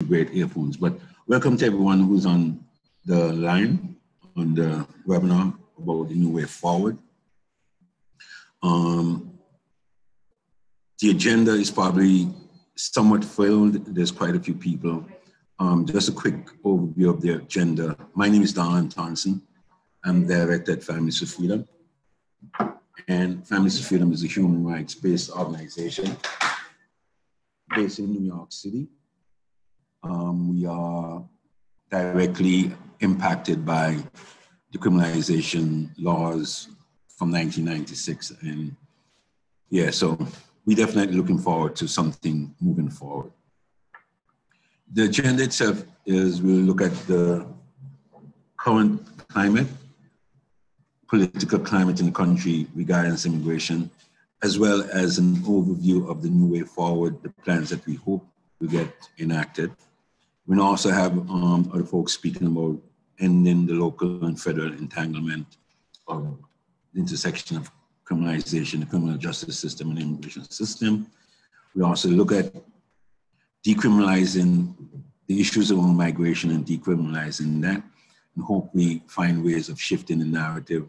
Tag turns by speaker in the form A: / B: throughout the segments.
A: great earphones. But welcome to everyone who's on the line on the webinar about the new way forward. The agenda is probably somewhat filled. There's quite a few people. Just a quick overview of the agenda. My name is Don Thompson. I'm director at Families for Freedom. And Families for Freedom is a human rights-based organization based in New York City. We are directly impacted by decriminalization laws from 1996. And yeah, so we're definitely looking forward to something moving forward. The agenda itself is we'll look at the current climate, political climate in the country regarding immigration, as well as an overview of the new way forward, the plans that we hope will get enacted. We'll also have other folks speaking about ending the local and federal entanglement of the intersection of criminalization, the criminal justice system and immigration system. We also look at decriminalizing the issues around migration and decriminalizing that, and hope we find ways of shifting the narrative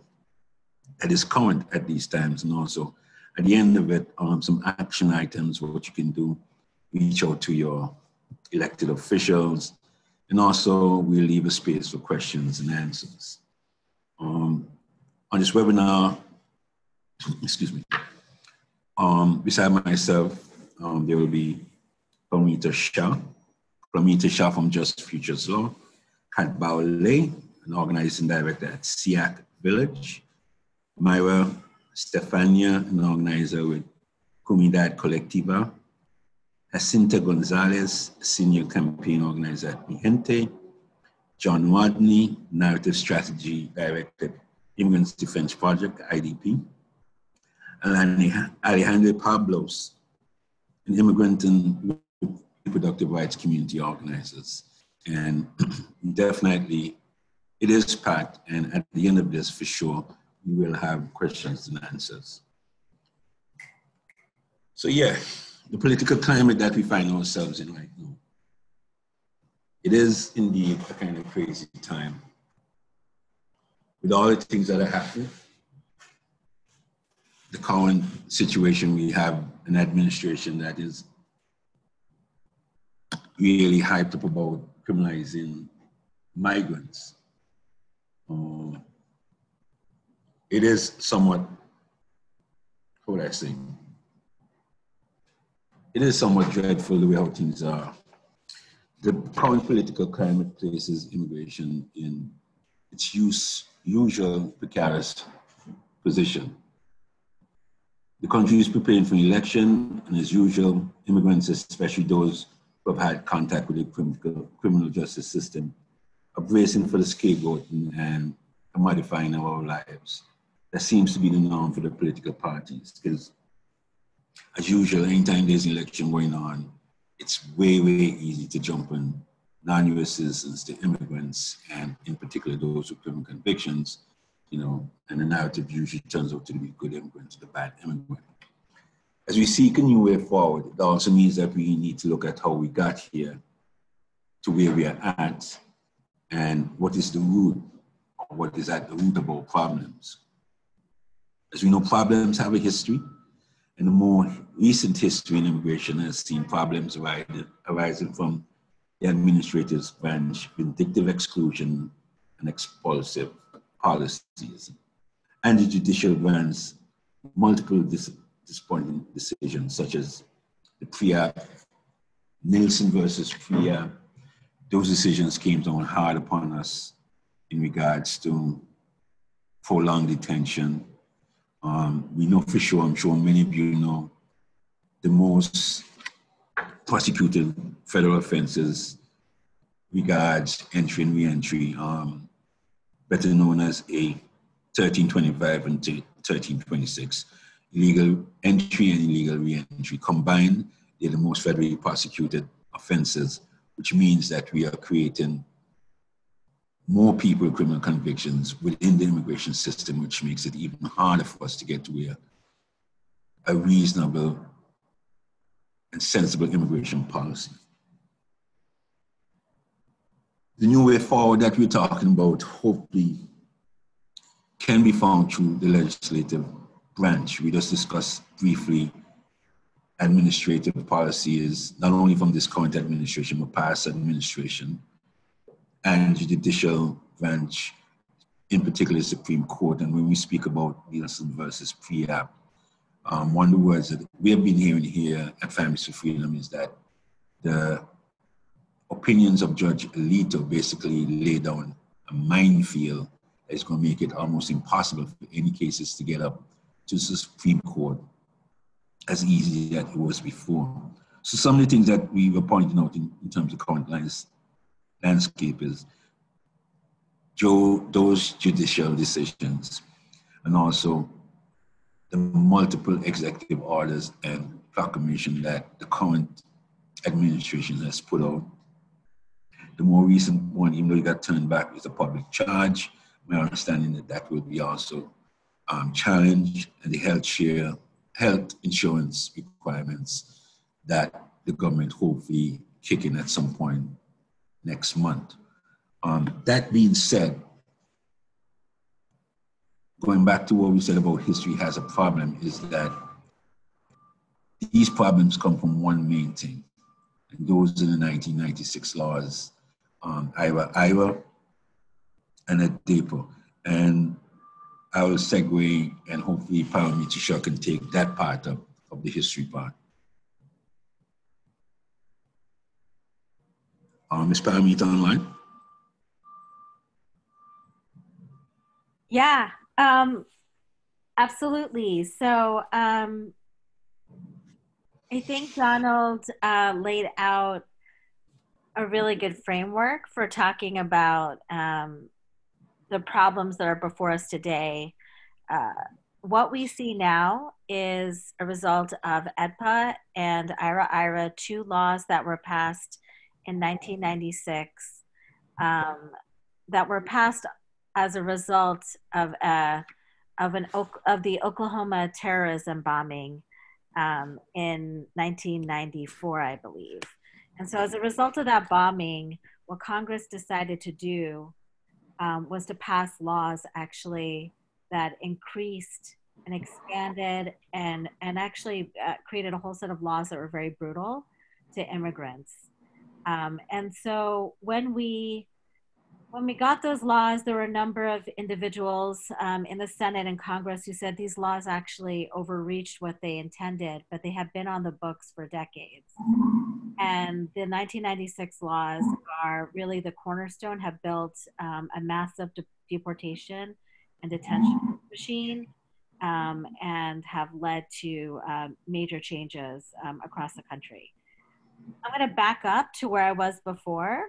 A: that is current at these times. And also at the end of it, some action items, what you can do, reach out to your elected officials, and also we'll leave a space for questions and answers. On this webinar, excuse me, beside myself, there will be Pramita Shah from Just Futures Law, Kat Baole, an organizing director at SIAC Village, Myra Stefania, an organizer with Comunidad Colectiva, Jacinta Gonzalez, senior campaign organizer at Mi Gente, John Rodney, narrative strategy director at Immigrants Defense Project, IDP, Alejandra Pablos, an immigrant and reproductive rights community organizers. And definitely it is packed, and at the end of this, for sure, we will have questions and answers. So yeah, the political climate that we find ourselves in right now, it is indeed a kind of crazy time. With all the things that are happening, the current situation, we have an administration that is really hyped up about criminalizing migrants. It is somewhat, how would I say? It is somewhat dreadful the way how things are. The current political climate places immigration in its usual precarious position. The country is preparing for an election, and as usual, immigrants, especially those who have had contact with the criminal justice system, are bracing for the scapegoating and modifying our lives. That seems to be the norm for the political parties, because as usual, anytime there's an election going on, it's way, way easy to jump on non-US citizens, the immigrants, and in particular those with criminal convictions, you know, and the narrative usually turns out to be good immigrants, the bad immigrant. As we seek a new way forward, it also means that we need to look at how we got here to where we are at, and what is the root, or what is at the root of our problems. As we know, problems have a history, and the more recent history in immigration has seen problems arising from the administrative branch, vindictive exclusion and expulsive policies, and the judicial branch, multiple disappointing decisions, such as the PREA, Nielsen versus PREA. Those decisions came down hard upon us in regards to prolonged detention. We know for sure, I'm sure many of you know, the most prosecuted federal offenses regards entry and re-entry, better known as a 1325 and 1326. Illegal entry and illegal re-entry combined, they're the most federally prosecuted offenses, which means that we are creating more people with criminal convictions within the immigration system, which makes it even harder for us to get to where a reasonable and sensible immigration policy. the new way forward that we're talking about hopefully can be found through the legislative branch. We just discussed briefly administrative policies, not only from this current administration, but past administration, and judicial branch, in particular the Supreme Court. And when we speak about Nielsen versus PREAP, one of the words that we have been hearing here at Families for Freedom is that the opinions of Judge Alito basically lay down a minefield that is going to make it almost impossible for any cases to get up to the Supreme Court as easy as it was before. So some of the things that we were pointing out in terms of current landscape is those judicial decisions, and also the multiple executive orders and proclamation that the current administration has put out. The more recent one, even though it got turned back, is a public charge. My understanding that that will be also challenged, and the health insurance requirements that the government hopefully kick in at some point next month. That being said, going back to what we said about history has a problem, is that these problems come from one main thing, and those are the 1996 laws, IRA and ADEPA. And I will segue, and hopefully Parameter can take that part of the history part. Ms. Parameter online?
B: Yeah, absolutely. So I think Donald laid out a really good framework for talking about the problems that are before us today. What we see now is a result of EDPA and IRA, two laws that were passed in 1996 that were passed as a result of the Oklahoma terrorism bombing in 1994, I believe. And so as a result of that bombing, what Congress decided to do was to pass laws actually that increased and expanded and actually created a whole set of laws that were very brutal to immigrants. And so when we got those laws, there were a number of individuals in the Senate and Congress who said these laws actually overreached what they intended, but they have been on the books for decades. And the 1996 laws are really the cornerstone, have built a massive deportation and detention machine, and have led to major changes across the country. I'm going to back up to where I was before.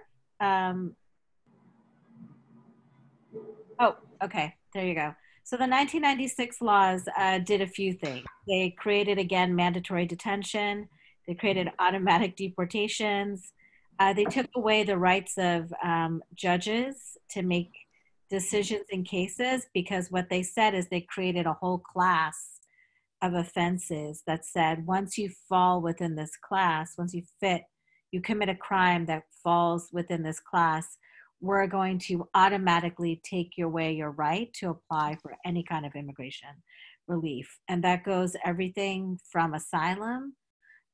B: Oh, okay, there you go. So the 1996 laws did a few things. They created, again, mandatory detention. They created automatic deportations. They took away the rights of judges to make decisions in cases, because what they said is they created a whole class of offenses that said once you fall within this class, once you commit a crime that falls within this class, we're going to automatically take away your right to apply for any kind of immigration relief. And that goes everything from asylum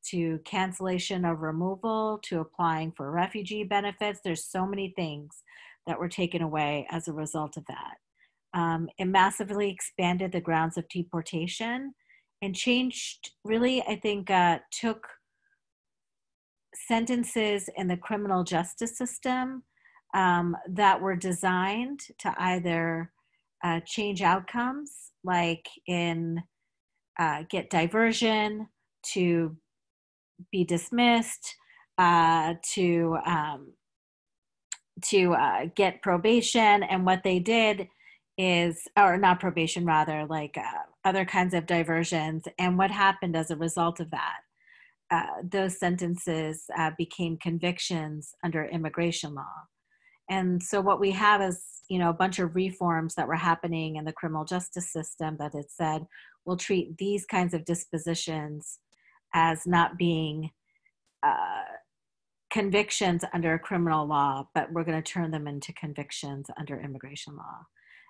B: to cancellation of removal to applying for refugee benefits. There's so many things that were taken away as a result of that. It massively expanded the grounds of deportation and changed, really, I think, took sentences in the criminal justice system that were designed to either change outcomes, like in get diversion, to be dismissed, to get probation. And what they did is, or not probation, rather, like other kinds of diversions. And what happened as a result of that, those sentences became convictions under immigration law. And so what we have is, a bunch of reforms that were happening in the criminal justice system that it said, we'll treat these kinds of dispositions as not being convictions under criminal law, but we're going to turn them into convictions under immigration law.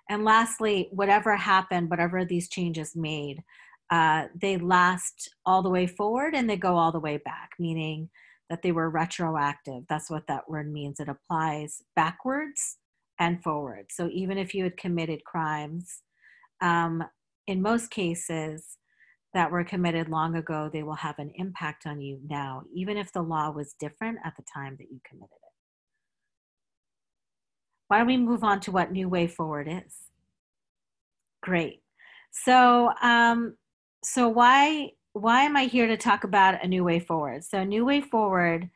B: And lastly, whatever happened, whatever these changes made, they last all the way forward and they go all the way back, meaning that they were retroactive. That's what that word means. It applies backwards and forward. So even if you had committed crimes, in most cases that were committed long ago, they will have an impact on you now, even if the law was different at the time that you committed it. Why don't we move on to what New Way Forward is? Great. So, so why am I here to talk about a New Way Forward? So New Way Forward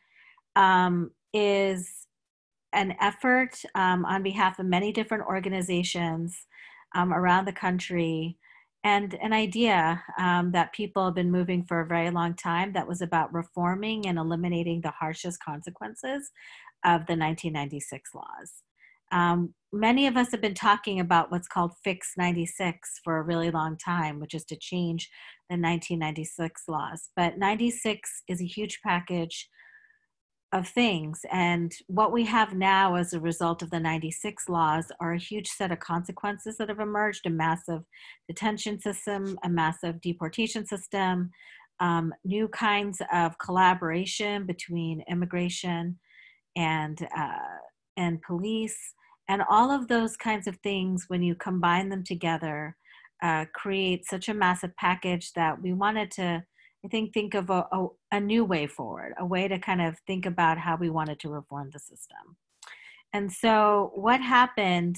B: is an effort on behalf of many different organizations around the country, and an idea that people have been moving for a very long time that was about reforming and eliminating the harshest consequences of the 1996 laws. Many of us have been talking about what's called Fix 96 for a really long time, which is to change the 1996 laws. But 96 is a huge package of things. And what we have now as a result of the 96 laws are a huge set of consequences that have emerged: a massive detention system, a massive deportation system, new kinds of collaboration between immigration and police. And all of those kinds of things, when you combine them together, create such a massive package that we wanted to, I think of a new way forward, a way to kind of think about how we wanted to reform the system. And so what happened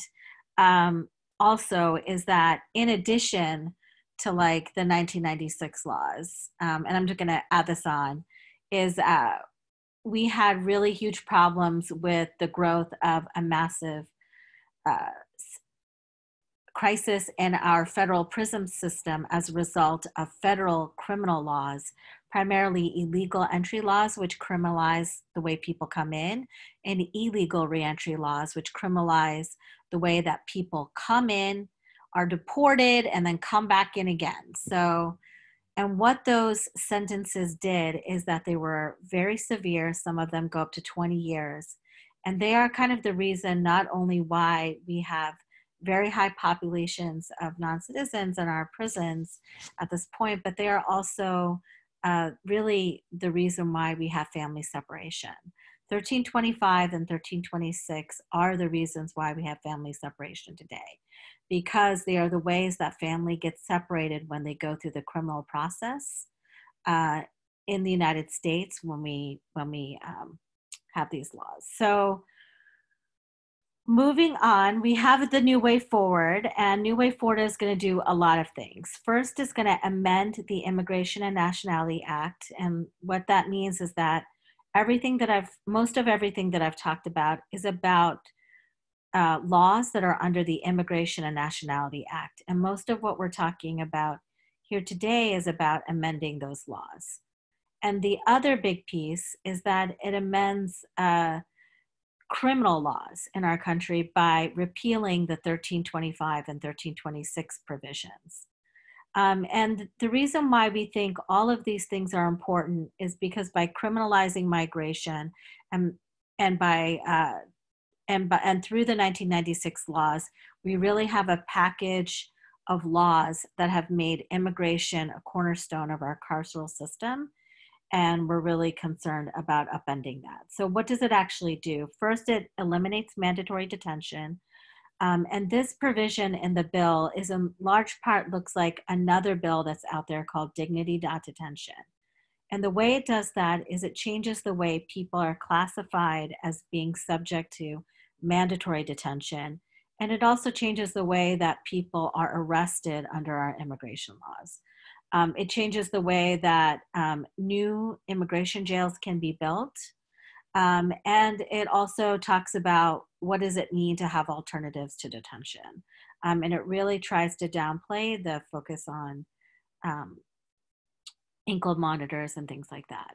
B: also is that in addition to like the 1996 laws, and I'm just gonna add this on, is we had really huge problems with the growth of a massive crisis in our federal prison system as a result of federal criminal laws, primarily illegal entry laws, which criminalize the way people come in, and illegal reentry laws, which criminalize the way that people come in, are deported, and then come back in again. So, and what those sentences did is that they were very severe. Some of them go up to 20 years. And they are kind of the reason not only why we have very high populations of non-citizens in our prisons at this point, but they are also really the reason why we have family separation. 1325 and 1326 are the reasons why we have family separation today, because they are the ways that family gets separated when they go through the criminal process in the United States when we have these laws. So moving on, we have the New Way Forward, and New Way Forward is going to do a lot of things. First, it's going to amend the Immigration and Nationality Act, and what that means is that most of everything that I've talked about is about laws that are under the Immigration and Nationality Act, and most of what we're talking about here today is about amending those laws. And the other big piece is that it amends criminal laws in our country by repealing the 1325 and 1326 provisions. And the reason why we think all of these things are important is because by criminalizing migration and through the 1996 laws, we really have a package of laws that have made immigration a cornerstone of our carceral system. And we're really concerned about upending that. So what does it actually do? First, it eliminates mandatory detention. And this provision in the bill is in large part looks like another bill that's out there called dignity.detention. And the way it does that is it changes the way people are classified as being subject to mandatory detention. And it also changes the way that people are arrested under our immigration laws. It changes the way that new immigration jails can be built. And it also talks about what does it mean to have alternatives to detention. And it really tries to downplay the focus on ankle monitors and things like that.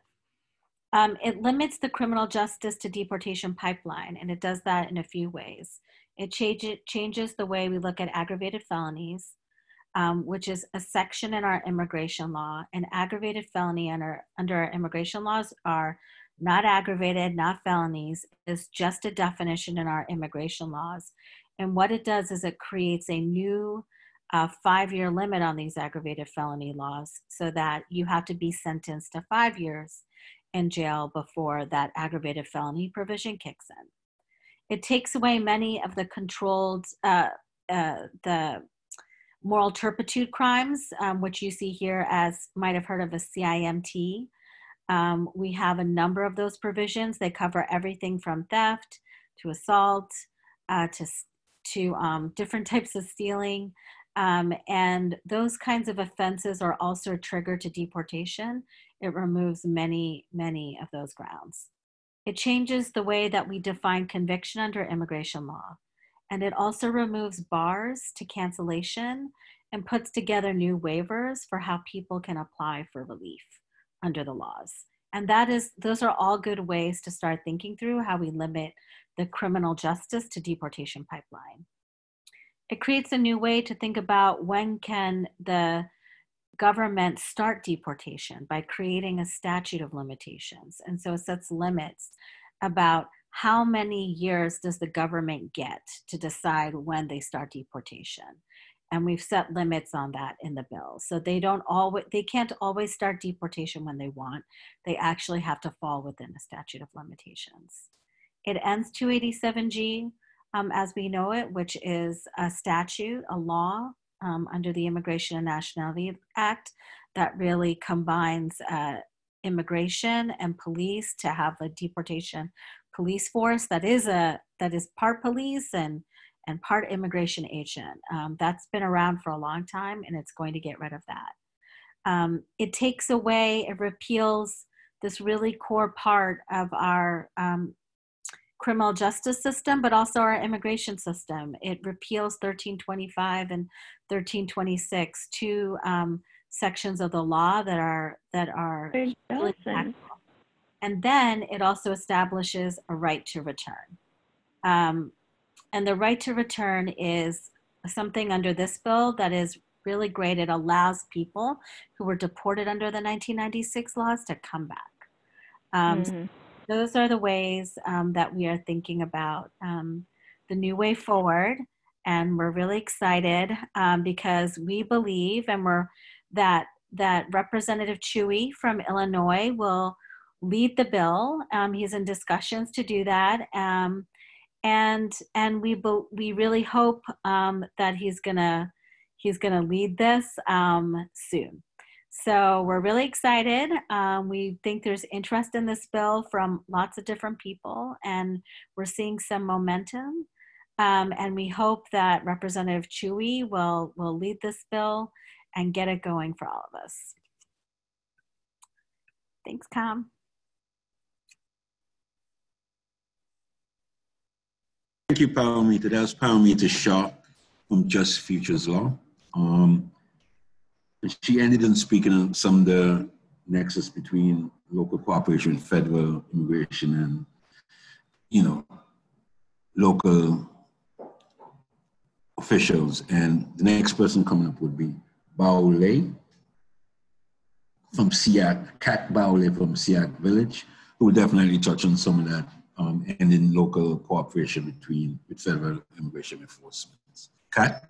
B: It limits the criminal justice to deportation pipeline, and it does that in a few ways. It changes the way we look at aggravated felonies, which is a section in our immigration law. And aggravated felony under our immigration laws are not aggravated, not felonies, is just a definition in our immigration laws. And what it does is it creates a new 5-year limit on these aggravated felony laws, so that you have to be sentenced to 5 years in jail before that aggravated felony provision kicks in. It takes away many of the controlled, the moral turpitude crimes, which you see here as, might have heard of a CIMT. We have a number of those provisions. They cover everything from theft to assault to different types of stealing. And those kinds of offenses are also a trigger to deportation. It removes many, many of those grounds. It changes the way that we define conviction under immigration law. And it also removes bars to cancellation and puts together new waivers for how people can apply for relief under the laws. And those are all good ways to start thinking through how we limit the criminal justice to deportation pipeline. It creates a new way to think about when can the government start deportation, by creating a statute of limitations. And so it sets limits about how many years does the government get to decide when they start deportation. And we've set limits on that in the bill. So they can't always start deportation when they want. They actually have to fall within a statute of limitations. It ends 287G as we know it, which is a statute, a law under the Immigration and Nationality Act that really combines immigration and police to have a deportation police force that is part police and part immigration agent. That's been around for a long time, and it's going to get rid of that. It takes away, it repeals this really core part of our criminal justice system, but also our immigration system. It repeals 1325 and 1326, two sections of the law that are really impactful. And then it also establishes a right to return. And the right to return is something under this bill that is really great. It allows people who were deported under the 1996 laws to come back. So those are the ways that we are thinking about the new way forward. And we're really excited because we believe that Representative Chewy from Illinois will lead the bill. He's in discussions to do that. And we really hope that he's gonna lead this soon. So we're really excited. We think there's interest in this bill from lots of different people, and we're seeing some momentum. And we hope that Representative Chewy will lead this bill and get it going for all of us. Thanks, Cam.
A: Thank you, Paramita. That was Paramita Shaw from Just Futures Law. She ended in speaking on some of the nexus between local cooperation, federal immigration, and, local officials. And the next person coming up would be Baule from Siak, Kat Baule from Siak Village, who will definitely touch on some of that and in local cooperation with federal immigration enforcement. Kat?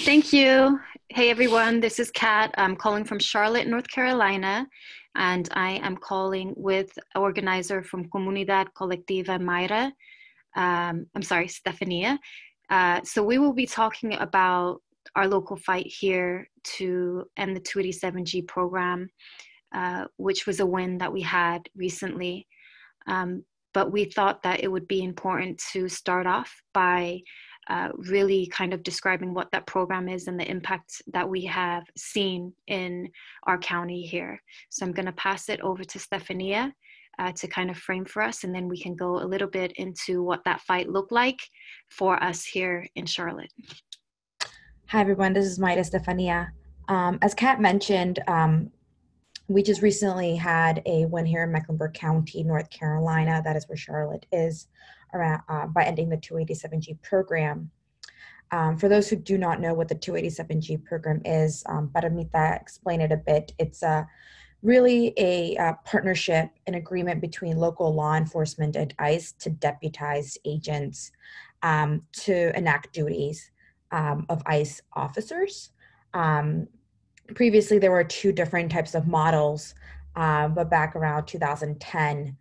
C: Thank you. Hey everyone, this is Kat. I'm calling from Charlotte, North Carolina, and I am calling with organizer from Comunidad Colectiva Mayra. Stefania. So we will be talking about our local fight here to end the 287G program, which was a win that we had recently. But we thought that it would be important to start off by really kind of describing what that program is and the impact that we have seen in our county here. So I'm going to pass it over to Stefania to kind of frame for us, and then we can go a little bit into what that fight looked like for us here in Charlotte.
D: Hi everyone, this is Mayra Stefania. As Kat mentioned, we just recently had a win here in Mecklenburg County, North Carolina. That is where Charlotte is, around, by ending the 287G program. For those who do not know what the 287G program is, Paramita explained it a bit. It's a really a partnership, an agreement between local law enforcement and ICE to deputize agents to enact duties of ICE officers. Previously, there were two different types of models, but back around 2010,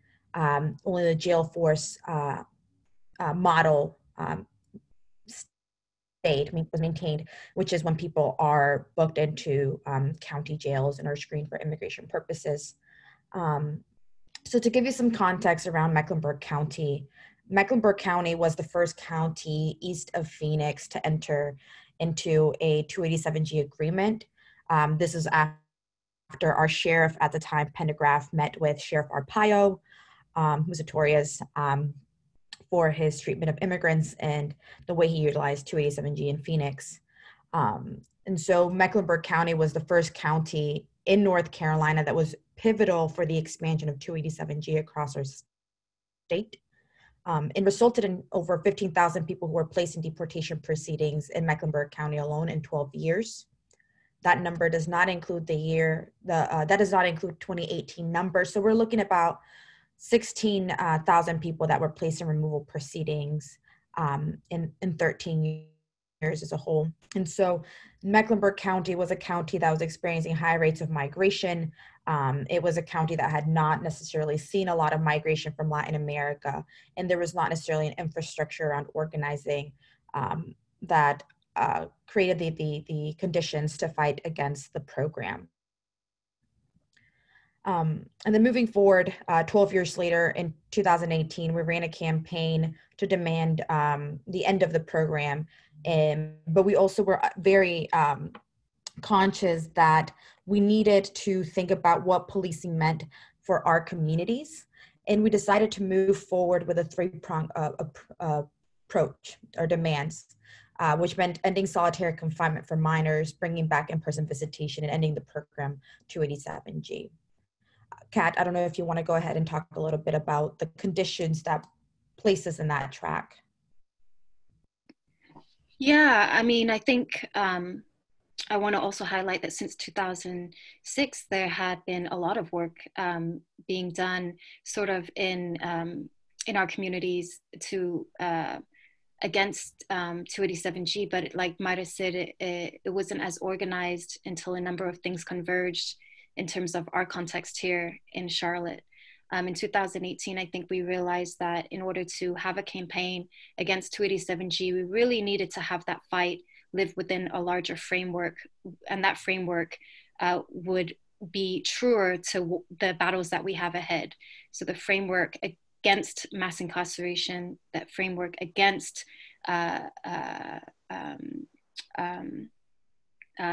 D: only the jail force model was maintained, which is when people are booked into county jails and are screened for immigration purposes. So to give you some context around Mecklenburg County was the first county east of Phoenix to enter into a 287G agreement. This is after our sheriff at the time, Pendergraft, met with Sheriff Arpaio, who's notorious for his treatment of immigrants and the way he utilized 287G in Phoenix. And so Mecklenburg County was the first county in North Carolina that was pivotal for the expansion of 287G across our state. It resulted in over 15,000 people who were placed in deportation proceedings in Mecklenburg County alone in 12 years. That number does not include that does not include 2018 numbers. So we're looking at about 16,000 people that were placed in removal proceedings in 13 years as a whole. And so Mecklenburg County was a county that was experiencing high rates of migration. It was a county that had not necessarily seen a lot of migration from Latin America, and there was not necessarily an infrastructure around organizing that created the conditions to fight against the program. And then moving forward, 12 years later, in 2018, we ran a campaign to demand the end of the program. But we also were very conscious that we needed to think about what policing meant for our communities. And we decided to move forward with a three-pronged approach or demands, which meant ending solitary confinement for minors, bringing back in-person visitation, and ending the program 287G. Kat, I don't know if you want to go ahead and talk a little bit about the conditions that place us in that track.
C: Yeah, I mean, I think I want to also highlight that since 2006, there had been a lot of work being done sort of in our communities to against 287G, but like Mayra said, it wasn't as organized until a number of things converged in terms of our context here in Charlotte. In 2018, I think we realized that in order to have a campaign against 287G, we really needed to have that fight live within a larger framework, and that framework would be truer to the battles that we have ahead. So the framework against mass incarceration, that framework against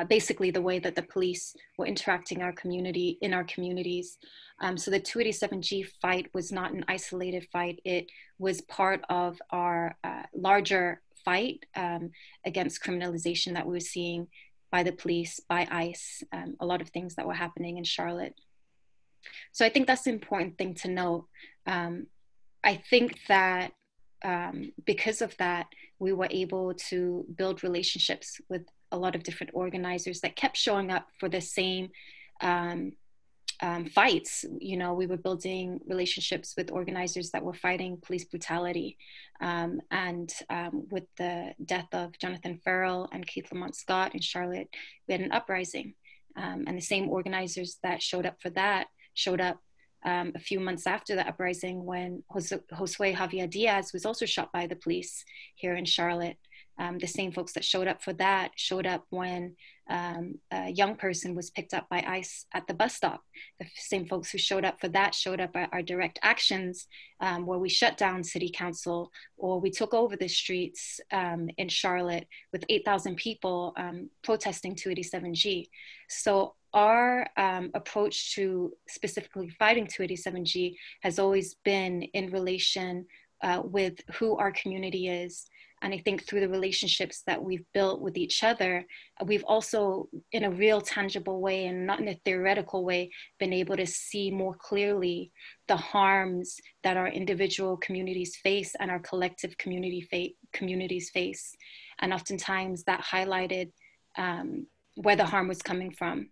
C: basically the way that the police were interacting in our communities. So the 287G fight was not an isolated fight. It was part of our larger fight against criminalization that we were seeing by the police, by ICE, a lot of things that were happening in Charlotte. So I think that's the important thing to note. I think that because of that, we were able to build relationships with a lot of different organizers that kept showing up for the same fights. You know, we were building relationships with organizers that were fighting police brutality. And with the death of Jonathan Ferrell and Keith Lamont Scott in Charlotte, we had an uprising. And the same organizers that showed up for that showed up a few months after the uprising when Josue Javier Diaz was also shot by the police here in Charlotte. The same folks that showed up for that showed up when a young person was picked up by ICE at the bus stop. The same folks who showed up for that showed up at our direct actions where we shut down city council, or we took over the streets in Charlotte with 8,000 people protesting 287G. So our approach to specifically fighting 287G has always been in relation with who our community is. And I think through the relationships that we've built with each other, we've also, in a real tangible way and not in a theoretical way, been able to see more clearly the harms that our individual communities face and our collective communities face. And oftentimes that highlighted where the harm was coming from.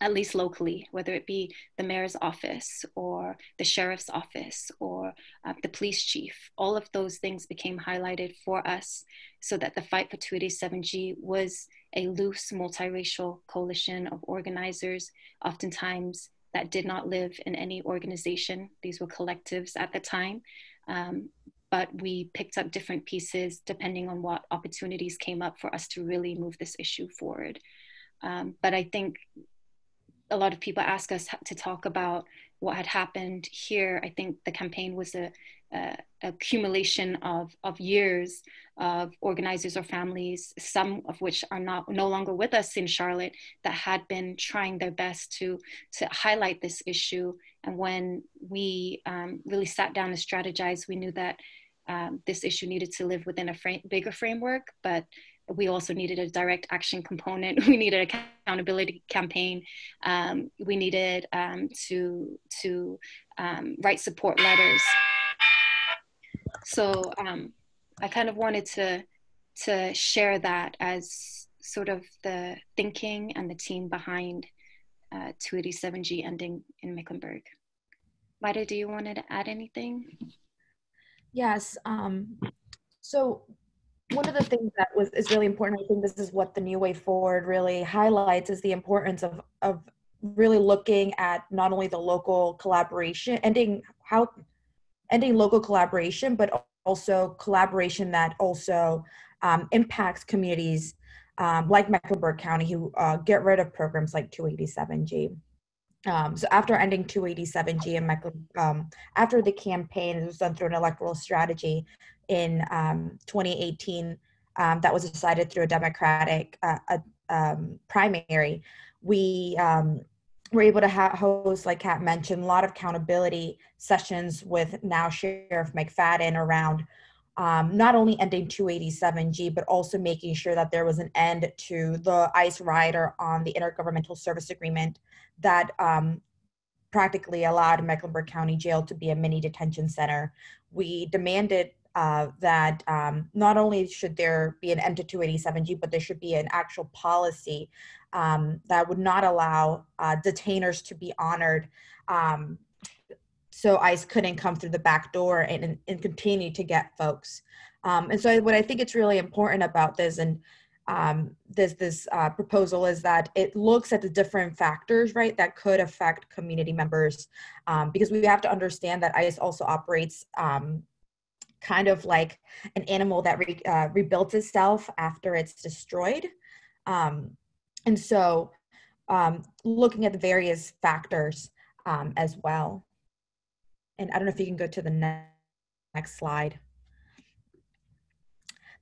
C: at least locally, whether it be the mayor's office or the sheriff's office or the police chief. All of those things became highlighted for us so that the fight for 287G was a loose multiracial coalition of organizers, oftentimes that did not live in any organization. These were collectives at the time. But we picked up different pieces depending on what opportunities came up for us to really move this issue forward. But I think a lot of people ask us to talk about what had happened here. I think the campaign was a accumulation of years of organizers or families, some of which are no longer with us in Charlotte, that had been trying their best to highlight this issue. And when we really sat down and strategized, we knew that this issue needed to live within a bigger framework, but we also needed a direct action component. We needed an accountability campaign. We needed to write support letters. So I kind of wanted to share that as sort of the thinking and the team behind 287G ending in Mecklenburg. Maida, do you want to add anything?
D: Yes. So one of the things that is really important, I think this is what the New Way Forward really highlights, is the importance of really looking at not only the local collaboration, ending local collaboration, but also collaboration that also impacts communities like Mecklenburg County who get rid of programs like 287G. So after ending 287G and after the campaign, it was done through an electoral strategy in 2018 that was decided through a Democratic primary. We were able to host, like Kat mentioned, a lot of accountability sessions with now Sheriff McFadden around not only ending 287G, but also making sure that there was an end to the ICE rider on the Intergovernmental Service Agreement that practically allowed Mecklenburg County Jail to be a mini detention center. We demanded that not only should there be an end to 287G, but there should be an actual policy that would not allow detainers to be honored, so ICE couldn't come through the back door and continue to get folks. And so what I think it's really important about this and this proposal is that it looks at the different factors, right, that could affect community members, because we have to understand that ICE also operates kind of like an animal that rebuilds itself after it's destroyed. And so looking at the various factors as well. And I don't know if you can go to the next slide.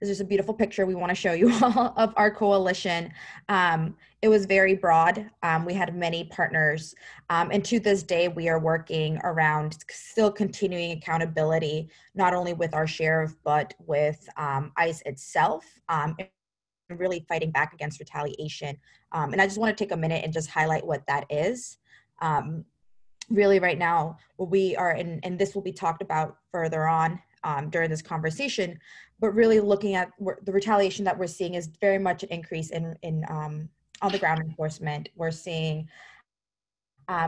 D: This is a beautiful picture we want to show you all of our coalition. It was very broad. We had many partners. And to this day, we are working around still continuing accountability, not only with our sheriff, but with ICE itself, and really fighting back against retaliation. And I just want to take a minute and just highlight what that is. Really right now, what we are, and this will be talked about further on during this conversation, but really looking at the retaliation that we're seeing is very much an increase in on the ground enforcement. We're seeing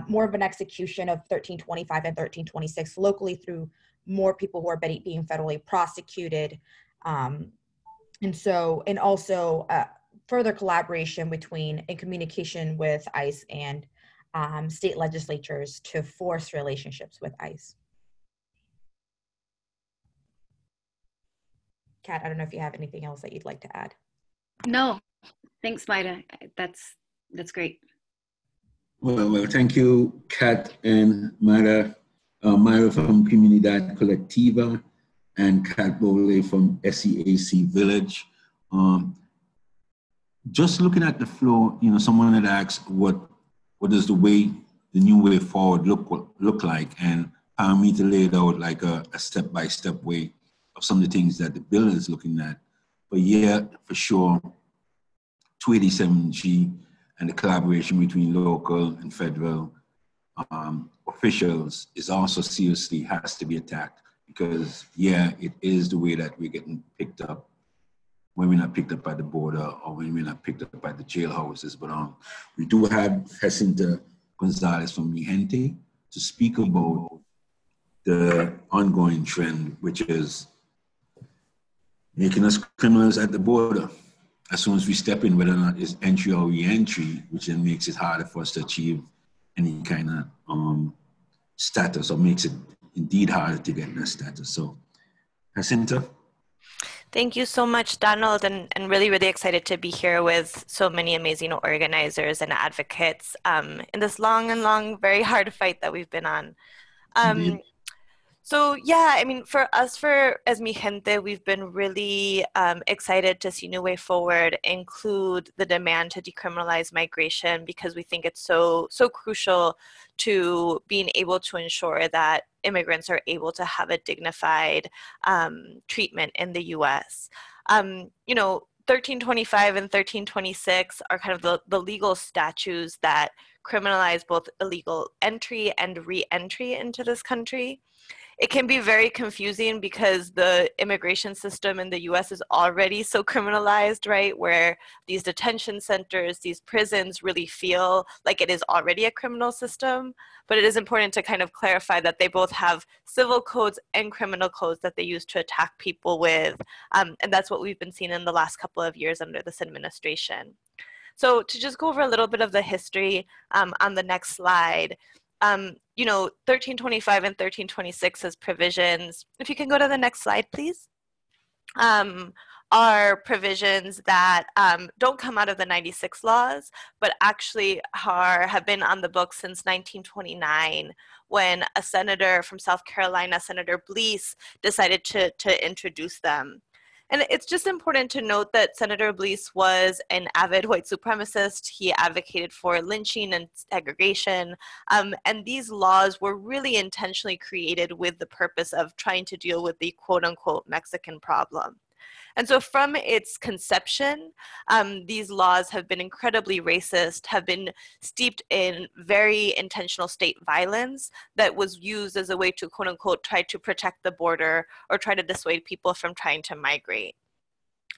D: more of an execution of 1325 and 1326 locally through more people who are being federally prosecuted. And also further collaboration between and communication with ICE and state legislatures to force relationships with ICE. Kat, I don't know if you have anything else that you'd like to add.
C: No, thanks, Maida. That's great.
A: Well, thank you, Kat and Maida. Maida from Comunidad Colectiva and Kat Bole from SEAC Village. Just looking at the flow, you know, someone had asked what does the new way forward look like, and Paramita laid out like a step-by-step way of some of the things that the bill is looking at. But yeah, for sure, 287G and the collaboration between local and federal officials is also seriously has to be attacked, because yeah, it is the way that we're getting picked up when we're not picked up at the border or when we're not picked up at the jailhouses. But we do have Jacinta Gonzalez from Mi Gente to speak about the ongoing trend, which is making us criminals at the border. As soon as we step in, whether or not it's entry or re-entry, which then makes it harder for us to achieve any kind of status, or makes it indeed harder to get that status. So, Jacinta?
E: Thank you so much, Donald, and really, really excited to be here with so many amazing organizers and advocates in this long, very hard fight that we've been on. So yeah, I mean, for us, as Mi Gente, we've been really excited to see New Way Forward include the demand to decriminalize migration, because we think it's so crucial to being able to ensure that immigrants are able to have a dignified treatment in the U.S. 1325 and 1326 are kind of the legal statutes that criminalize both illegal entry and re-entry into this country. It can be very confusing because the immigration system in the US is already so criminalized, right? Where these detention centers, these prisons really feel like it is already a criminal system. But it is important to kind of clarify that they both have civil codes and criminal codes that they use to attack people with. And that's what we've been seeing in the last couple of years under this administration. So to just go over a little bit of the history on the next slide, 1325 and 1326 as provisions, if you can go to the next slide, please, are provisions that don't come out of the 96 laws, but actually have been on the books since 1929, when a senator from South Carolina, Senator Blease, decided to introduce them. And it's just important to note that Senator Blease was an avid white supremacist. He advocated for lynching and segregation. And these laws were really intentionally created with the purpose of trying to deal with the quote unquote Mexican problem. And so from its conception, these laws have been incredibly racist, have been steeped in very intentional state violence that was used as a way to, quote unquote, try to protect the border or try to dissuade people from trying to migrate.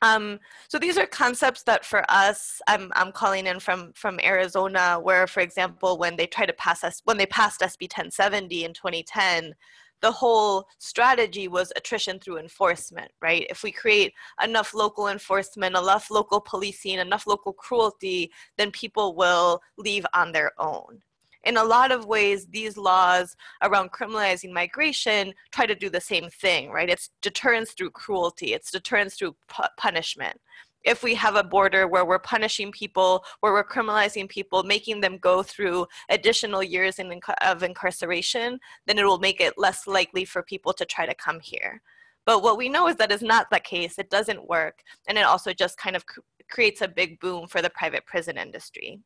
E: So these are concepts that for us, I'm calling in from Arizona, where, for example, when they passed SB 1070 in 2010, the whole strategy was attrition through enforcement, right? If we create enough local enforcement, enough local policing, enough local cruelty, then people will leave on their own. In a lot of ways, these laws around criminalizing migration try to do the same thing, right? It's deterrence through cruelty. It's deterrence through punishment. If we have a border where we're punishing people, where we're criminalizing people, making them go through additional years of incarceration, then it will make it less likely for people to try to come here. But what we know is that is not the case. It doesn't work. And it also just kind of creates a big boom for the private prison industry.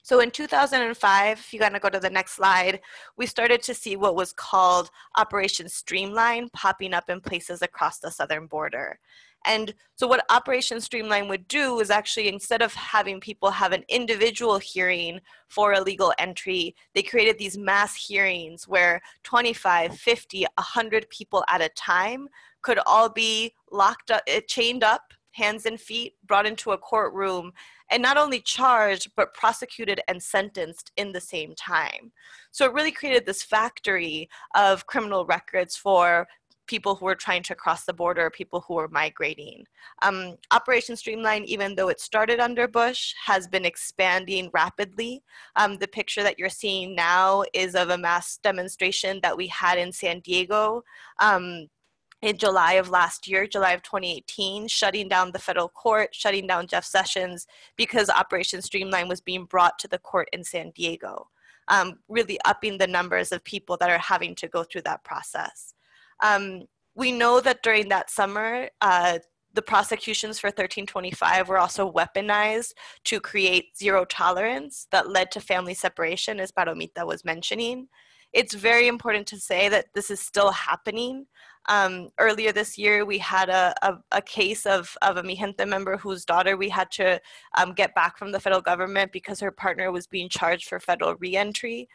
E: So in 2005, if you're going to go to the next slide, we started to see what was called Operation Streamline popping up in places across the southern border. And so what Operation Streamline would do is actually, instead of having people have an individual hearing for illegal entry, they created these mass hearings where 25, 50, 100 people at a time could all be locked up, chained up, hands and feet, brought into a courtroom, and not only charged, but prosecuted and sentenced in the same time. So it really created this factory of criminal records for people who were trying to cross the border, people who were migrating. Operation Streamline, even though it started under Bush, has been expanding rapidly. The picture that you're seeing now is of a mass demonstration that we had in San Diego in July of last year, July of 2018, shutting down the federal court, shutting down Jeff Sessions, because Operation Streamline was being brought to the court in San Diego, really upping the numbers of people that are having to go through that process. We know that during that summer, the prosecutions for 1325 were also weaponized to create zero tolerance that led to family separation, as Baromita was mentioning. it's very important to say that this is still happening. Earlier this year, we had a case of a Mi Gente member whose daughter we had to get back from the federal government because her partner was being charged for federal reentry.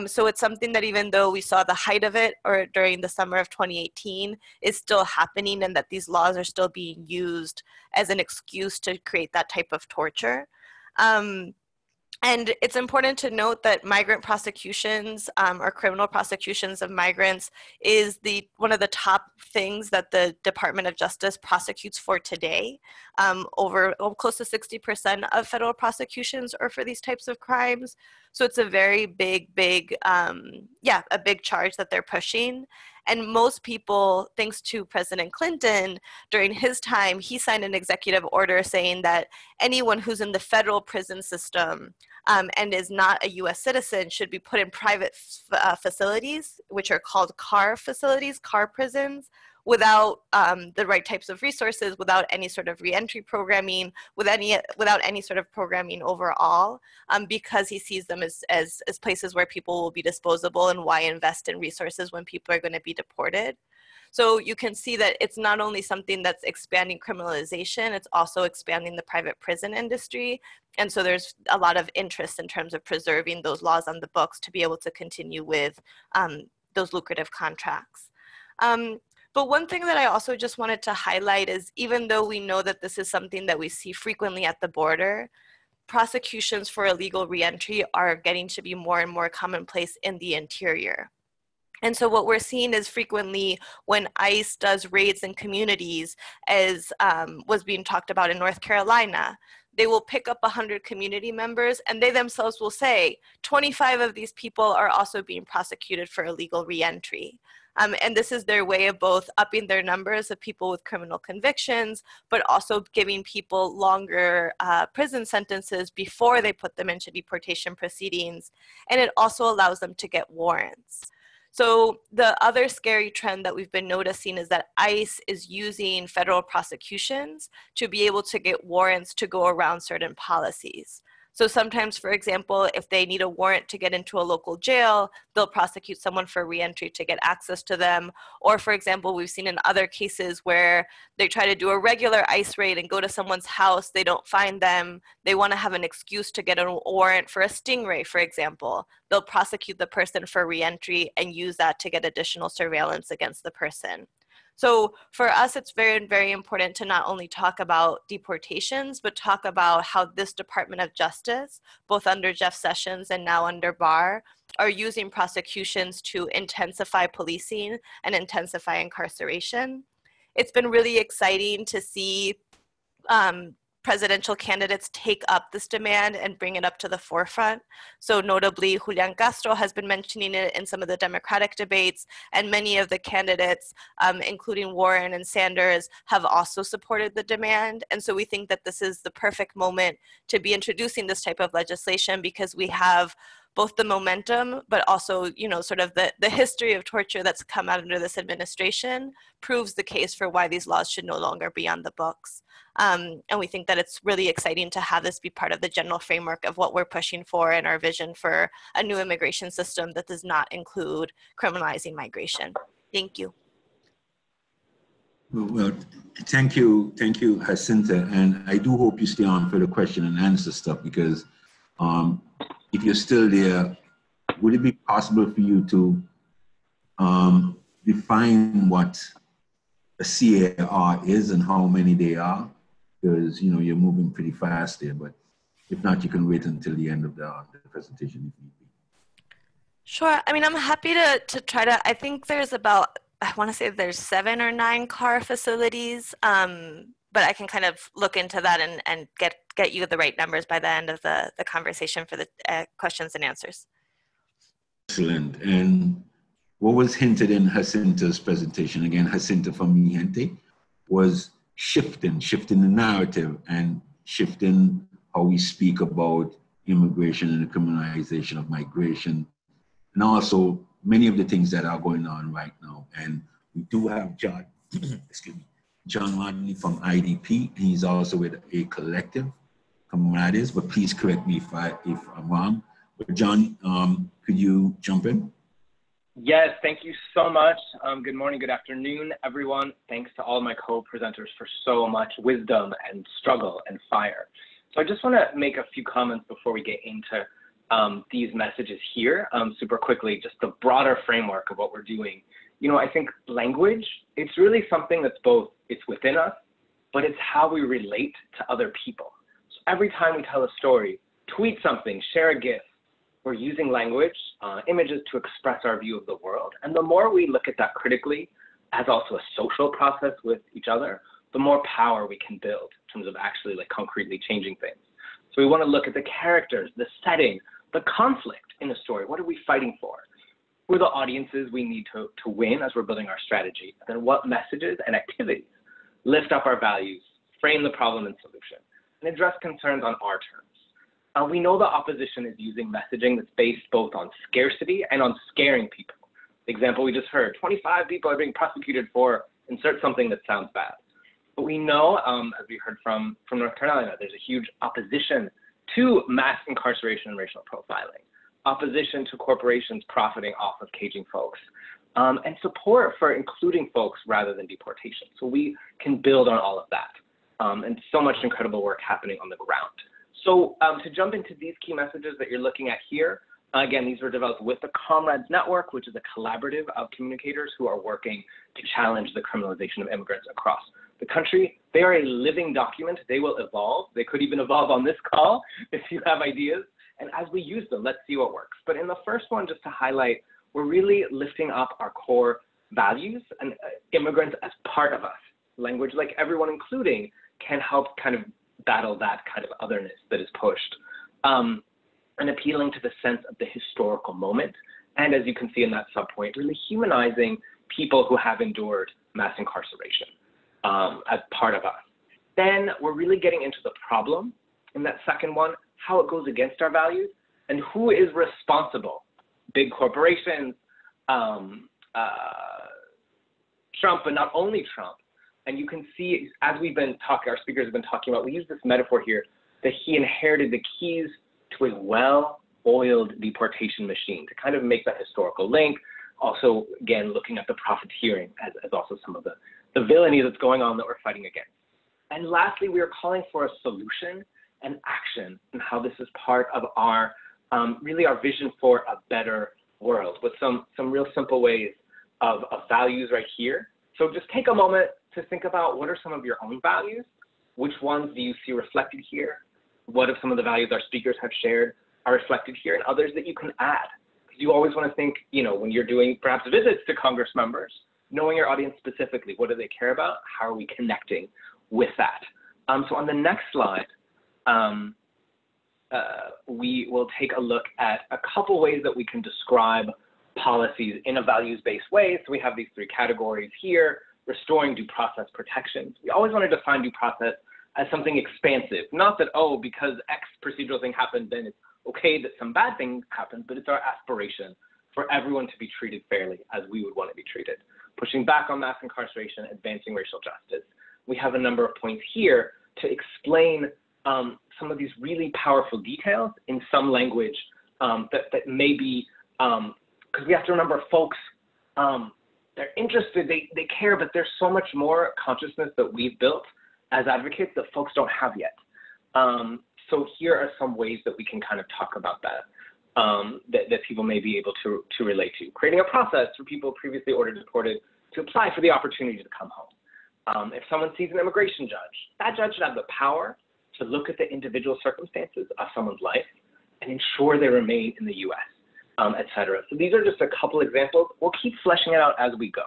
E: So it's something that even though we saw the height of it or during the summer of 2018, is still happening, and that these laws are still being used as an excuse to create that type of torture. And it's important to note that migrant prosecutions or criminal prosecutions of migrants is one of the top things that the Department of Justice prosecutes for today. Close to 60% of federal prosecutions are for these types of crimes. So it's a very big, a big charge that they're pushing. And most people, thanks to President Clinton, during his time, he signed an executive order saying that anyone who's in the federal prison system and is not a US citizen should be put in private facilities, which are called CAR facilities, CAR prisons, without the right types of resources, without any sort of reentry programming, without any sort of programming overall, because he sees them as places where people will be disposable, and why invest in resources when people are going to be deported. So you can see that it's not only something that's expanding criminalization, it's also expanding the private prison industry. And so there's a lot of interest in terms of preserving those laws on the books to be able to continue with those lucrative contracts. But one thing that I also just wanted to highlight is, even though we know that this is something that we see frequently at the border, prosecutions for illegal reentry are getting to be more and more commonplace in the interior. And so what we're seeing is frequently when ICE does raids in communities, as was being talked about in North Carolina, they will pick up 100 community members, and they themselves will say 25 of these people are also being prosecuted for illegal reentry. And this is their way of both upping their numbers of people with criminal convictions, but also giving people longer prison sentences before they put them into deportation proceedings. And it also allows them to get warrants. So the other scary trend that we've been noticing is that ICE is using federal prosecutions to be able to get warrants to go around certain policies. So sometimes, for example, if they need a warrant to get into a local jail, they'll prosecute someone for reentry to get access to them. Or for example, we've seen in other cases where they try to do a regular ICE raid and go to someone's house, they don't find them, they want to have an excuse to get a warrant for a stingray, for example. They'll prosecute the person for reentry and use that to get additional surveillance against the person. So for us, it's very, very important to not only talk about deportations, but talk about how this Department of Justice, both under Jeff Sessions and now under Barr, are using prosecutions to intensify policing and intensify incarceration. It's been really exciting to see presidential candidates take up this demand and bring it up to the forefront. So notably, Julian Castro has been mentioning it in some of the Democratic debates, and many of the candidates, including Warren and Sanders, have also supported the demand. And so we think that this is the perfect moment to be introducing this type of legislation, because we have both the momentum, but also, you know, sort of the history of torture that's come out under this administration proves the case for why these laws should no longer be on the books. And we think that it's really exciting to have this be part of the general framework of what we're pushing for in our vision for a new immigration system that does not include criminalizing migration. Thank you.
A: Well, thank you, Jacinta. And I do hope you stay on for the question and answer stuff, because if you're still there, would it be possible for you to define what a CAR is and how many they are? Because, you know, you're moving pretty fast there, but if not, you can wait until the end of the presentation if need be.
E: Sure. I mean, I'm happy to try to, I think there's about, I want to say there's 7 or 9 CAR facilities, but I can kind of look into that and get you the right numbers by the end of the conversation for the questions and answers.
A: Excellent. And what was hinted in Jacinta's presentation, again, Jacinta from Mi Gente, was shifting the narrative and shifting how we speak about immigration and the criminalization of migration, and also many of the things that are going on right now. And we do have John, excuse me, John Rodney from IDP. He's also with a collective, Comrades, but please correct me if I'm wrong. But John, could you jump in?
F: Yes, thank you so much. Good morning, good afternoon, everyone. Thanks to all my co-presenters for so much wisdom and struggle and fire. So I just want to make a few comments before we get into these messages here super quickly, just the broader framework of what we're doing. You know, I think language, it's really something that's both, it's within us, but it's how we relate to other people. So every time we tell a story, tweet something, share a GIF, we're using language, images to express our view of the world. And the more we look at that critically as also a social process with each other, the more power we can build in terms of actually like concretely changing things. So we want to look at the characters, the setting, the conflict in a story. What are we fighting for? Who are the audiences we need to win as we're building our strategy? And then what messages and activities lift up our values, frame the problem and solution, and address concerns on our terms. We know the opposition is using messaging that's based both on scarcity and on scaring people. The example we just heard, 25 people are being prosecuted for insert something that sounds bad. But we know, as we heard from North Carolina, there's a huge opposition to mass incarceration and racial profiling, opposition to corporations profiting off of caging folks, and support for including folks rather than deportation. So we can build on all of that. And so much incredible work happening on the ground. So to jump into these key messages that you're looking at here, again, these were developed with the Comrades Network, which is a collaborative of communicators who are working to challenge the criminalization of immigrants across the country. They are a living document. They will evolve. They could even evolve on this call if you have ideas. And as we use them, let's see what works. But in the first one, just to highlight, we're really lifting up our core values and immigrants as part of us. Language, like everyone, including, can help kind of battle that kind of otherness that is pushed, and appealing to the sense of the historical moment. And as you can see in that subpoint, really humanizing people who have endured mass incarceration as part of us. Then we're really getting into the problem in that second one, how it goes against our values, and who is responsible. Big corporations, Trump, but not only Trump. And you can see, as we've been talking, our speakers have been talking about, we use this metaphor here, that he inherited the keys to a well-oiled deportation machine to kind of make that historical link. Also, again, looking at the profiteering as also some of the villainy that's going on that we're fighting against. And lastly, we are calling for a solution and action and how this is part of our, really our vision for a better world with some real simple ways of values right here. So just take a moment to think about what are some of your own values? Which ones do you see reflected here? What if some of the values our speakers have shared are reflected here, and others that you can add? Because you always want to think, you know, when you're doing perhaps visits to Congress members, knowing your audience specifically, what do they care about? How are we connecting with that? So on the next slide, we will take a look at a couple ways that we can describe policies in a values-based way. So we have these three categories here: restoring due process protections. We always want to define due process as something expansive, not that, oh, because X procedural thing happened, then it's okay that some bad thing happens, but it's our aspiration for everyone to be treated fairly as we would want to be treated. Pushing back on mass incarceration, advancing racial justice. We have a number of points here to explain some of these really powerful details in some language that may be, because we have to remember folks, they're interested, they care, but there's so much more consciousness that we've built as advocates that folks don't have yet. So here are some ways that we can kind of talk about that, that people may be able to relate to. Creating a process for people previously ordered deported to apply for the opportunity to come home. If someone sees an immigration judge, that judge should have the power to look at the individual circumstances of someone's life and ensure they remain in the US. Et cetera. So these are just a couple examples. We'll keep fleshing it out as we go.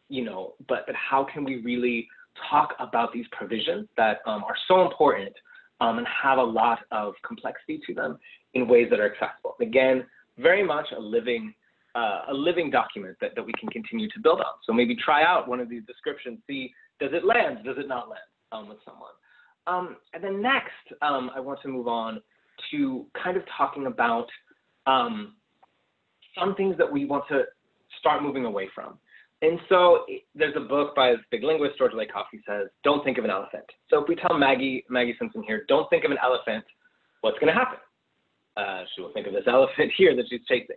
F: You know, but how can we really talk about these provisions that are so important and have a lot of complexity to them in ways that are accessible? Again, very much a living document that we can continue to build on. So maybe try out one of these descriptions, see, does it land, does it not land with someone? And then next, I want to move on to kind of talking about some things that we want to start moving away from. And so there's a book by this big linguist, George Lakoff, says, don't think of an elephant. So if we tell Maggie Simpson here, don't think of an elephant, what's going to happen? She will think of this elephant here that she's chasing.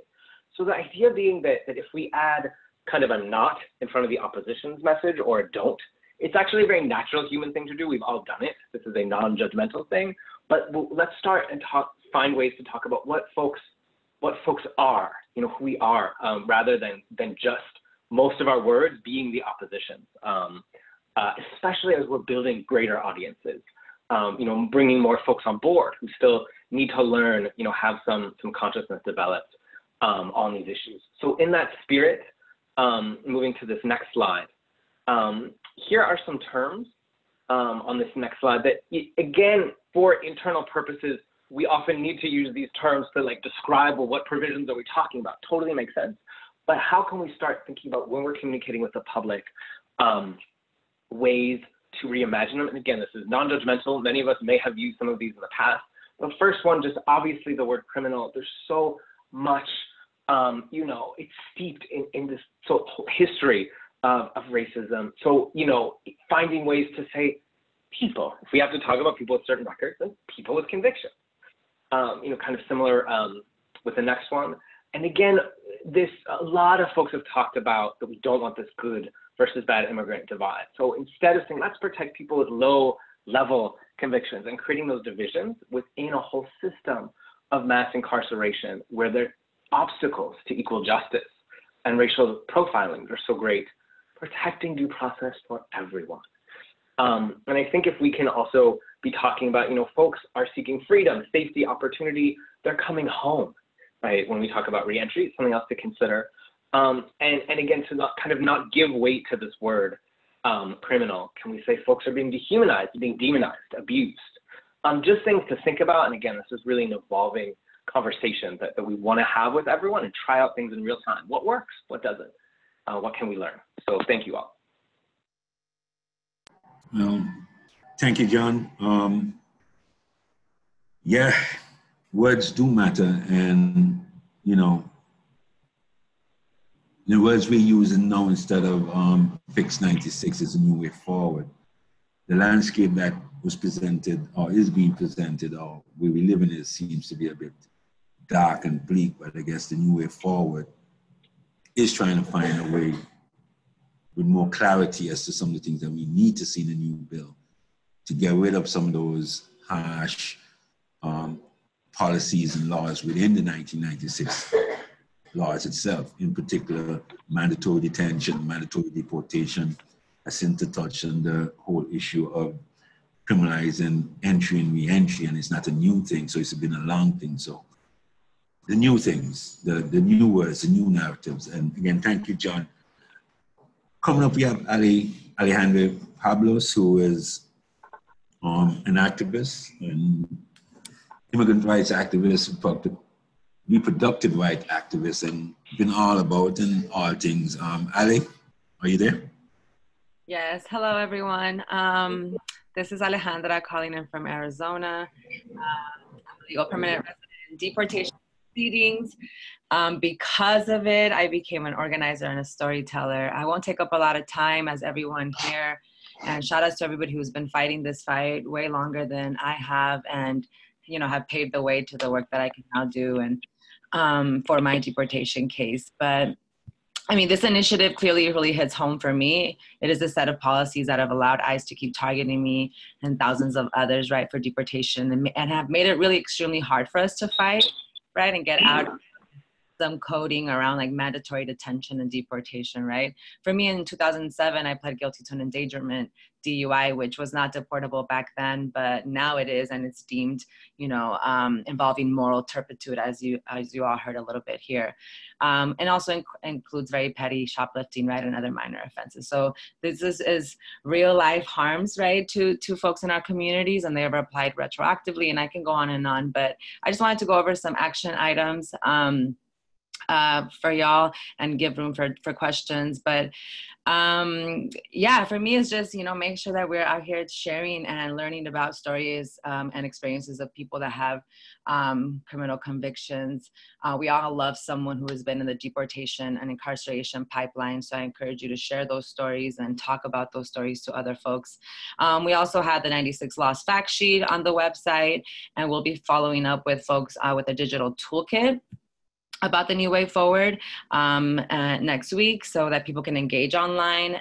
F: So the idea being that if we add kind of a not in front of the opposition's message or a don't, it's actually a very natural human thing to do. We've all done it. This is a non-judgmental thing. But let's start and find ways to talk about what folks are, who we are, rather than just most of our words being the opposition, especially as we're building greater audiences, bringing more folks on board who still need to learn, have some consciousness developed on these issues. So in that spirit, moving to this next slide, here are some terms on this next slide that, again, for internal purposes, we often need to use these terms to describe, well, what provisions are we talking about? Totally makes sense. But how can we start thinking about when we're communicating with the public, ways to reimagine them? And again, this is non-judgmental. Many of us may have used some of these in the past. The first one, just obviously the word criminal. There's so much, it's steeped in this history of racism. So, finding ways to say people. If we have to talk about people with certain records, then people with convictions. Kind of similar with the next one. And again, a lot of folks have talked about that we don't want this good versus bad immigrant divide. So instead of saying, let's protect people with low level convictions and creating those divisions within a whole system of mass incarceration where there are obstacles to equal justice and racial profiling are so great, protecting due process for everyone. And I think if we can also be talking about, folks are seeking freedom, safety, opportunity, they're coming home, right? When we talk about reentry, it's something else to consider. And again, to not give weight to this word, criminal, can we say folks are being dehumanized, being demonized, abused? Just things to think about. And again, this is really an evolving conversation that we want to have with everyone and try out things in real time. What works? What doesn't? What can we learn? So thank you all.
A: Thank you, John. Yeah, words do matter. And, the words we're using now instead of Fix 96 is a new way forward. The landscape that was presented or is being presented or where we live in seems to be a bit dark and bleak, but I guess the new way forward is trying to find a way with more clarity as to some of the things that we need to see in the new bill to get rid of some of those harsh policies and laws within the 1996 laws itself, in particular, mandatory detention, mandatory deportation. I seem to touch on the whole issue of criminalizing entry and re-entry, and it's not a new thing, so it's been a long thing. So the new things, the new words, the new narratives. And again, thank you, John. Coming up, we have Alejandra Pablos, who is an activist, an immigrant rights activist, reproductive rights activist, and been all about and all things. Ale, are you there?
G: Yes, hello everyone. This is Alejandra calling in from Arizona. I'm a legal permanent resident in deportation proceedings. Because of it, I became an organizer and a storyteller. I won't take up a lot of time as everyone here, and shout out to everybody who's been fighting this fight way longer than I have, and have paved the way to the work that I can now do and for my deportation case. But I mean, this initiative clearly really hits home for me. It is a set of policies that have allowed ICE to keep targeting me and thousands of others, right, for deportation, and have made it really extremely hard for us to fight, right, and get out of some coding around like mandatory detention and deportation, right? For me in 2007, I pled guilty to an endangerment DUI, which was not deportable back then, but now it is, and it's deemed, involving moral turpitude, as you all heard a little bit here, and also includes very petty shoplifting, right, and other minor offenses. So this is real life harms, right, to folks in our communities, and they are applied retroactively, and I can go on, but I just wanted to go over some action items for y'all and give room for questions. But yeah, for me, it's just, make sure that we're out here sharing and learning about stories and experiences of people that have criminal convictions. We all love someone who has been in the deportation and incarceration pipeline. So I encourage you to share those stories and talk about those stories to other folks. We also had the 96 Laws fact sheet on the website, and we'll be following up with folks with a digital toolkit about the new way forward next week so that people can engage online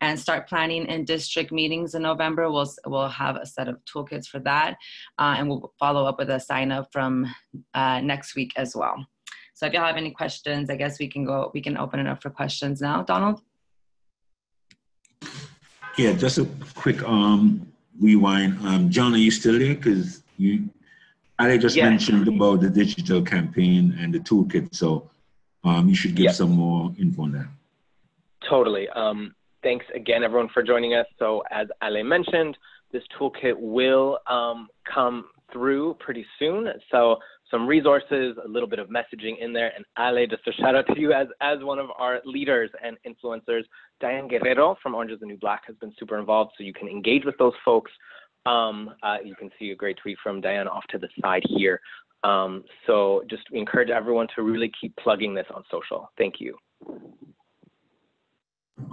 G: and start planning in district meetings in November. We'll have a set of toolkits for that, and we'll follow up with a sign up from next week as well. So if y'all have any questions, I guess we can open it up for questions now. Donald?
A: Yeah, just a quick rewind. John, are you still there? Because Ali just mentioned about the digital campaign and the toolkit, so you should give some more info on that.
F: Totally. Thanks again, everyone, for joining us. So as Ale mentioned, this toolkit will come through pretty soon. So some resources, a little bit of messaging in there. And Ale, just a shout out to you as one of our leaders and influencers. Diane Guerrero from Orange is the New Black has been super involved, so you can engage with those folks. You can see a great tweet from Diane off to the side here. So just encourage everyone to really keep plugging this on social. Thank you.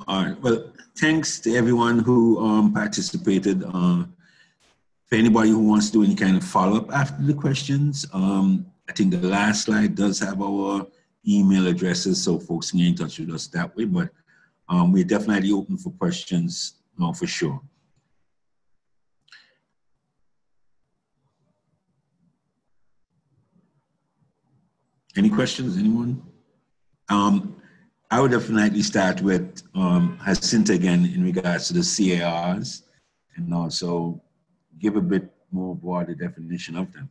A: All right. Well, thanks to everyone who participated. For anybody who wants to do any kind of follow-up after the questions, I think the last slide does have our email addresses, so folks can get in touch with us that way. But we're definitely open for questions, for sure. Any questions, anyone? I would definitely start with Jacinta again in regards to the CARs, and also give a bit more broader definition of them.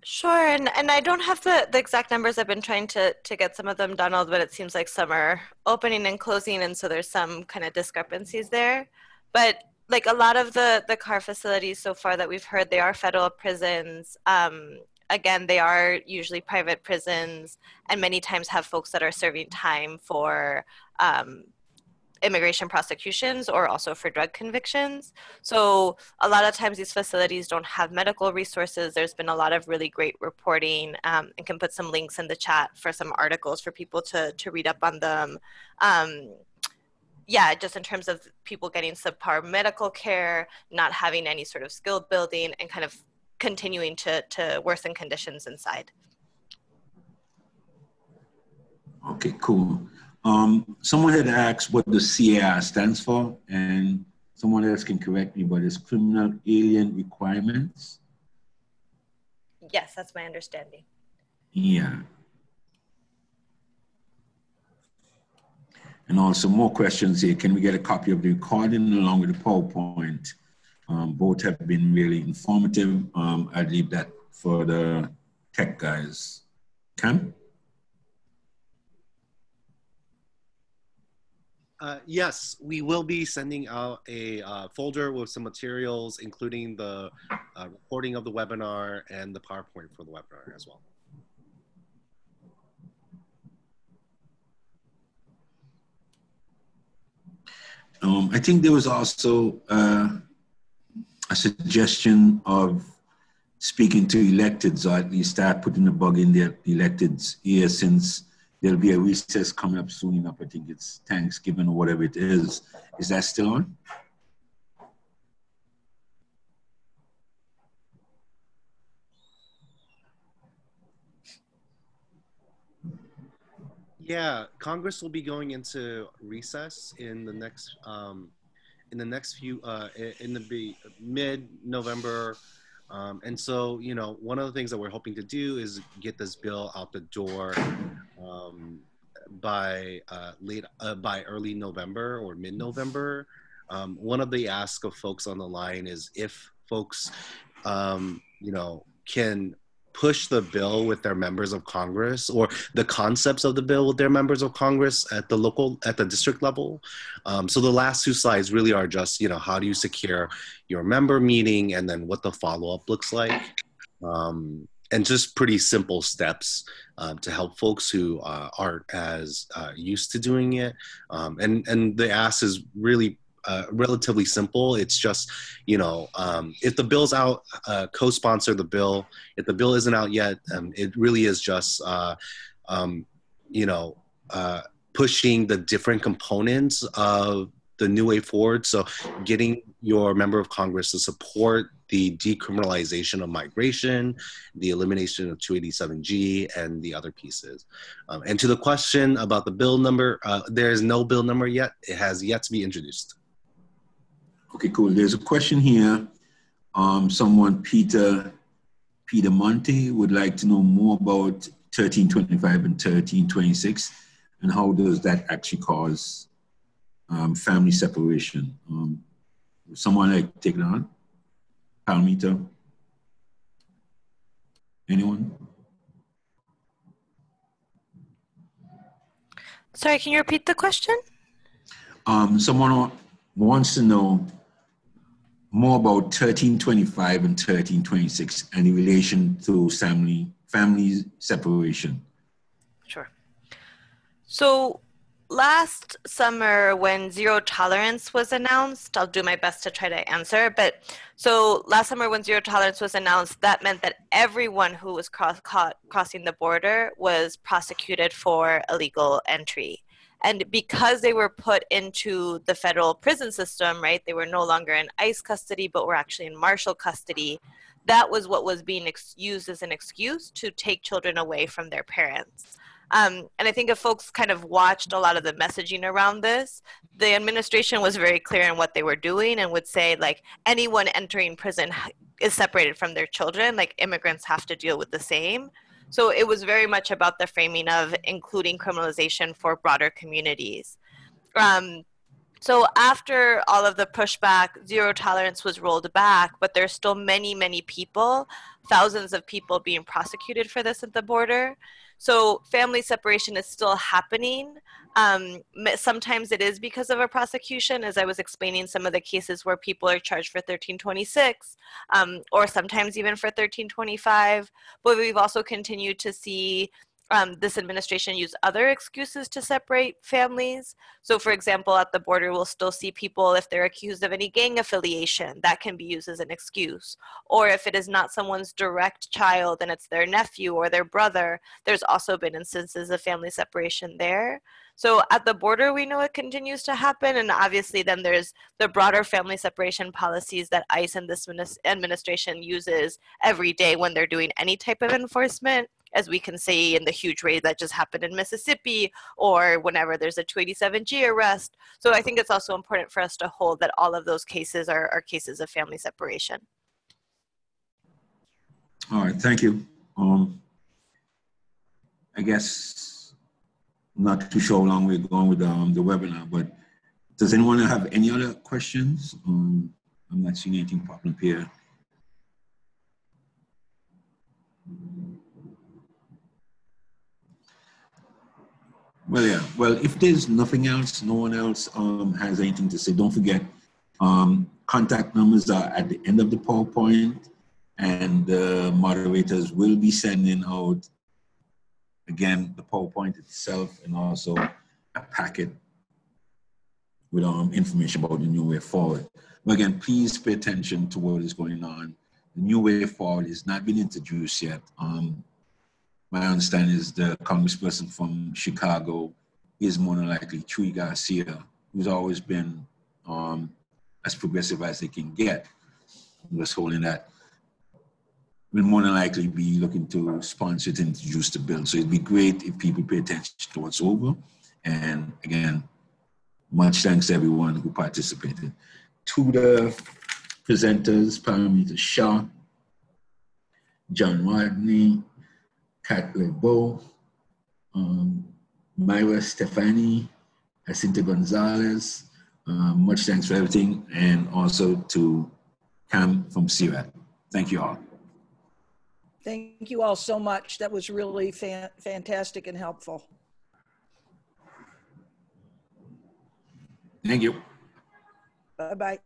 E: Sure, and I don't have the exact numbers. I've been trying to get some of them, Donald, but it seems like some are opening and closing, and so there's some kind of discrepancies there. But like a lot of the CAR facilities so far that we've heard, they are federal prisons. Again, they are usually private prisons, and many times have folks that are serving time for immigration prosecutions or also for drug convictions. So a lot of times these facilities don't have medical resources. There's been a lot of really great reporting, and can put some links in the chat for some articles for people to read up on them. Yeah, just in terms of people getting subpar medical care, not having any sort of skill building, and kind of continuing to worsen conditions inside.
A: Okay, cool. Someone had asked what the CAR stands for, and someone else can correct me, but it's Criminal Alien Requirements.
E: Yes, that's my understanding.
A: Yeah. And also more questions here. Can we get a copy of the recording along with the PowerPoint? Both have been really informative. I'd leave that for the tech guys. Cam?
H: Yes, we will be sending out a folder with some materials, including the recording of the webinar and the PowerPoint for the webinar as well.
A: I think there was also a suggestion of speaking to electeds, or at least start putting the bug in the electeds' ear, since there'll be a recess coming up soon enough. I think it's Thanksgiving or whatever it is. Is that still on?
H: Yeah, Congress will be going into recess in the next mid-November. And so, you know, one of the things that we're hoping to do is get this bill out the door by early November or mid-November. One of the asks of folks on the line is if folks, you know, can push the bill with their members of Congress, or the concepts of the bill with their members of Congress at the district level. So the last two slides really are just, you know, how do you secure your member meeting, and then what the follow-up looks like. And just pretty simple steps to help folks who aren't as used to doing it. And the ask is really relatively simple. It's just, you know, if the bill's out, co-sponsor the bill. If the bill isn't out yet, it really is just, you know, pushing the different components of the new way forward. So getting your member of Congress to support the decriminalization of migration, the elimination of 287G, and the other pieces. And to the question about the bill number, there is no bill number yet. It has yet to be introduced.
A: Okay, cool. There's a question here. Someone, Peter Monte, would like to know more about 1325 and 1326, and how does that actually cause family separation? Someone like take it on? Palmito? Anyone?
E: Sorry, can you repeat the question?
A: Someone wants to know more about 1325 and 1326 and in relation to family separation.
E: Sure. So last summer when zero tolerance was announced, I'll do my best to try to answer, but so last summer when zero tolerance was announced, that meant that everyone who was crossing the border was prosecuted for illegal entry. And because they were put into the federal prison system, right, they were no longer in ICE custody, but were actually in Marshal custody. That was what was being used as an excuse to take children away from their parents. And I think if folks kind of watched a lot of the messaging around this, the administration was very clear in what they were doing and would say, like, anyone entering prison is separated from their children, like immigrants have to deal with the same. So it was very much about the framing of including criminalization for broader communities. So after all of the pushback, zero tolerance was rolled back, but there's still many, many people, thousands of people being prosecuted for this at the border. So family separation is still happening. Sometimes it is because of a prosecution, as I was explaining some of the cases where people are charged for 1326, or sometimes even for 1325. But we've also continued to see this administration use other excuses to separate families. So for example, at the border, we'll still see people, if they're accused of any gang affiliation, that can be used as an excuse. Or if it is not someone's direct child and it's their nephew or their brother, there's also been instances of family separation there. So at the border, we know it continues to happen. And obviously then there's the broader family separation policies that ICE and this administration uses every day when they're doing any type of enforcement, as we can see in the huge raid that just happened in Mississippi, or whenever there's a 287G arrest. So I think it's also important for us to hold that all of those cases are cases of family separation.
A: All right, thank you. I guess I'm not too sure how long we're going with the webinar, but does anyone have any other questions? I'm not seeing anything popping up here. Well, yeah. Well, if there's nothing else, no one else has anything to say, don't forget, contact numbers are at the end of the PowerPoint, and the moderators will be sending out, again, the PowerPoint itself and also a packet with information about the new way forward. But again, please pay attention to what is going on. The new way forward is not been introduced yet. My understanding is the congressperson from Chicago is more than likely Chuy Garcia, who's always been as progressive as they can get. I'm just holding that. Will more than likely be looking to sponsor it and introduce the bill. So it'd be great if people pay attention to what's over. And again, much thanks to everyone who participated. To the presenters, Paramita Shah, John Rodney, Kat Lebo, Myra Stefani, Jacinta Gonzalez, much thanks for everything, and also to Cam from CRAT. Thank you all.
I: Thank you all so much. That was really fantastic and helpful.
A: Thank you.
I: Bye-bye.